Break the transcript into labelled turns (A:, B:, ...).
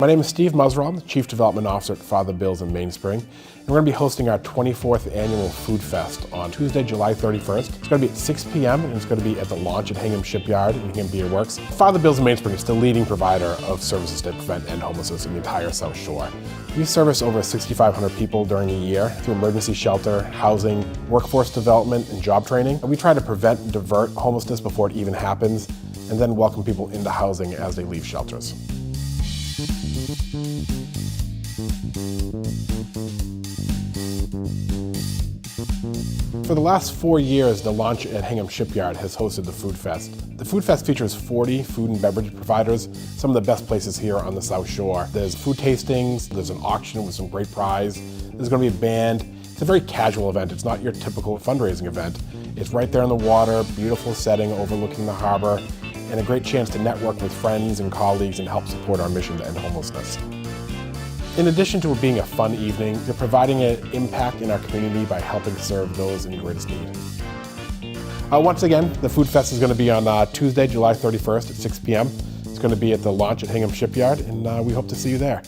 A: My name is Steve Musrall, the Chief Development Officer at Father Bill's in Mainspring. And we're going to be hosting our 24th annual Food Fest on Tuesday, July 31st. It's going to be at 6 p.m. and it's going to be at the launch at Hingham Shipyard in Hingham Beer Works. Father Bill's in Mainspring is the leading provider of services to prevent and homelessness in the entire South Shore. We service over 6,500 people during a year through emergency shelter, housing, workforce development, and job training. And we try to prevent and divert homelessness before it even happens, and then welcome people into housing as they leave shelters. For the last 4 years, the launch at Hingham Shipyard has hosted the Food Fest. The Food Fest features 40 food and beverage providers, some of the best places here on the South Shore. There's food tastings, there's an auction with some great prize, there's going to be a band. It's a very casual event. It's not your typical fundraising event. It's right there in the water, beautiful setting overlooking the harbor, and a great chance to network with friends and colleagues and help support our mission to end homelessness. In addition to it being a fun evening, you're providing an impact in our community by helping serve those in greatest need. Once again, the Food Fest is going to be on Tuesday, July 31st at 6 p.m. It's going to be at the launch at Hingham Shipyard, and we hope to see you there.